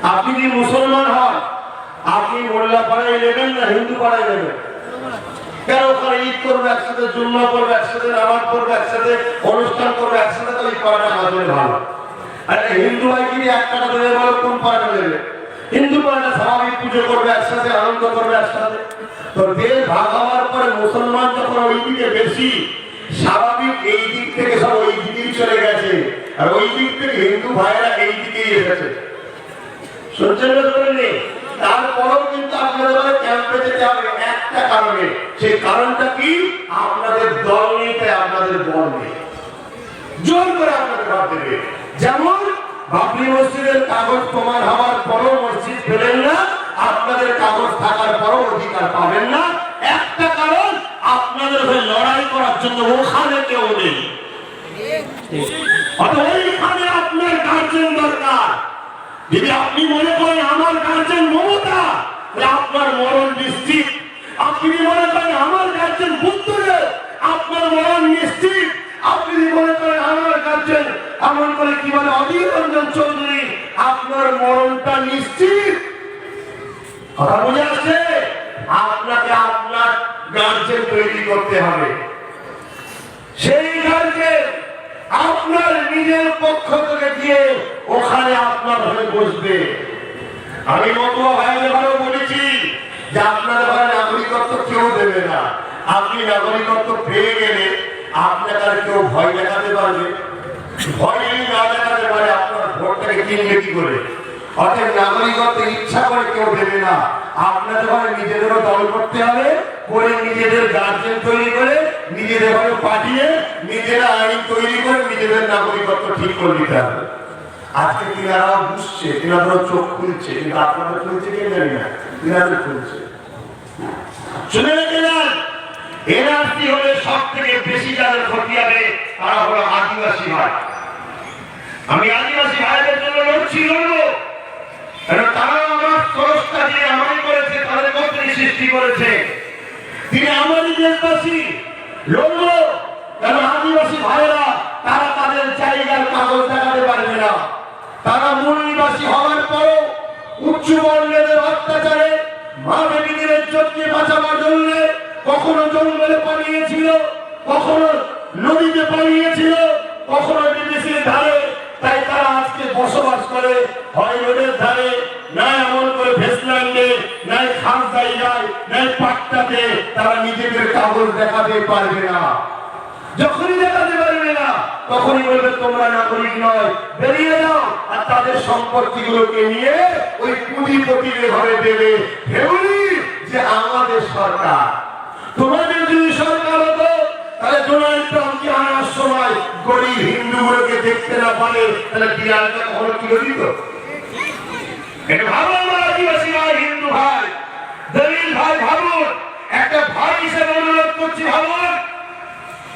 আপনি কি মুসলমান হন, আপনি মোল্লা পাড়ায় নেবেন না হিন্দু পাড়ায় নেবেন? কেন ওখানে ঈদ করবে একসাথে, জুম্মা করবে একসাথে, নামাজ পড়বে একসাথে, অনুষ্ঠান করবে একসাথে, তো এই পাড়াটা মাঝে ভালো। আর হিন্দু ভাই কি এক টাকা দেবে বলো, কোন পাড়াটা নেবে? হিন্দু পাড়াটা স্বাভাবিক পুজো করবে একসাথে, আনন্দ করবে একসাথে। তো দেশ ভাগ হওয়ার পরে মুসলমান যখন ওই দিকে বেশি, স্বাভাবিক এই দিক থেকে সব ওই দিকেই চলে গেছে, আর ওই দিক থেকে হিন্দু ভাইরা এই দিকেই এসেছে। শুনছেন না? শুনেননি? তারপরেও কিন্তু আপনাদের ক্যাম্পে যেতে হবে একটা কারণে। সেই কারণটা কি? আপনাদের দল নেই, তাই আপনাদের বল নেই, জোর করে আপনাদের ভাব দেবে। যেমন বাবরি মসজিদের কাগজ প্রমাণ হওয়ার পরও মসজিদ পেলেন না, আপনাদের কাগজ থাকার পরও অধিকার পাবেন না। একটা কারণ, আপনাদের হয়ে লড়াই করার জন্য ওখানে কেউ নেই। ওইখানে আপনার গার্জেন দরকার। যদি আপনি মনে করেন আমার গার্জেন মমতা, আপনার মরণ নিশ্চিত। আপনি মনে করেন আমার গার্জেন বুদ্ধদেব, আপনার মরণ নিশ্চিত। আপনি মনে করেন আমার গার্জেন এমন করে কি বলে অধীর রঞ্জন চৌধুরী, আপনার মরণটা নিশ্চিত। কথা বুঝে আসছে? আপনাকে আপনার গার্জেন তৈরি করতে হবে। সেই গার্জেন আপনার নিজের পক্ষ থেকে গিয়ে ওখানে আপনার হয়ে বসবে। আমি মতুয়া ভাইদের ভালো বলেছি যে আপনার ভাই নাগরিকত্ব কেউ দেবে না। আপনি নাগরিকত্ব পেয়ে গেলে আপনাকে আর কেউ ভয় দেখাতে পারবে? ভয় যদি না দেখাতে পারে, আপনার ভোটটাকে কিনবে কি করে? অর্থাৎ নাগরিকত্ব ইচ্ছা করে কেউ দেবে না। আপনাদের ভাই নিজেদেরও দল করতে হবে, করে নিজেদের গার্জেন তৈরি করে, নিজেদের ভাবে পাঠিয়ে, নিজেরা আইন তৈরি করে নিজেদের নাগরিকত্ব ঠিক করে নিতে হবে। আজকে তিনারাও বুঝছে, তিনাদেরও চোখ খুলছে, কিন্তু আপনারা খুলছে কে জানি না, তিনাদের খুলছে। শুনে রেখেছেন, এনআরসি হলে সব থেকে বেশি যাদের ক্ষতি হবে তারা হলো আদিবাসী ভাই। আমি আদিবাসী ভাইদের জন্য লড়ছি, লড়বো। তারা আমার স্রষ্টা দিয়ে আমারই করেছে, তাদের মধ্যে সৃষ্টি করেছে, তিনি আমারই দেশবাসী। লড়বো, কেন আদিবাসী ভাইরা তারা তাদের জায়গার কাগজ দেখাতে পারবে না। তারা মূল নিবাসী হওয়ার পরও উচ্চ বর্ণের অত্যাচারে মা বেটিদের ইজ্জতকে বাঁচাবার জন্য কখনো জঙ্গলে পালিয়েছিল, কখনো নদীতে পালিয়েছিল, কখনো বিদেশের ধারে। তাই তারা আজকে বসবাস করে হয় রোডের ধারে, না এমন করে ভেসল্যান্ডে, নাই খাস জায়গায়, নাই পাট্টাতে। তারা নিজেদের কাগজ দেখাতে পারবে না। যখনই দেখাতে পারবে না, তখনই বলবে তোমরা নাগরিক নয়, বেরিয়ে যাও। আর তাদের সম্পত্তি গুলোকে নিয়ে ওই পুঁজিপতিদের ঘরে দেবে, ভেবলি যে আমাদের সরকার। তোমাদের যদি সরকার হতো, তাহলে ডোনাল্ড ট্রাম্পকে আনার সময় গরিব হিন্দুগুলোকে দেখতে না পারে, তাহলে বিড়ালটা কখনো তুলে দিত? এটা ভাবো আমার আদিবাসী ভাই, হিন্দু ভাই, দলিল ভাই, ভাবুন। একটা ভাই হিসেবে অনুরোধ করছি, ভাবুন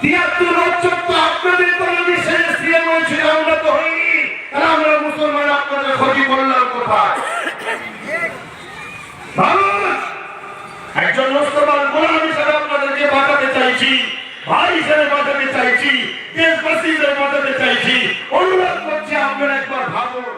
৭৩ বছর তো আপনাদের তরফে শেষ দিয়ে বলছিল, আমরা তো হইনি, তাহলে আমরা মুসলমান আপনাদের ক্ষতি করলাম কোথায়? ভাবুন। একজন মুসলমান গোলাম হিসেবে আপনাদেরকে বাঁচাতে চাইছি, ভাই হিসেবে বাঁচাতে চাইছি, দেশবাসী হিসেবে বাঁচাতে চাইছি। অনুরোধ করছি আপনারা একবার ভাবুন।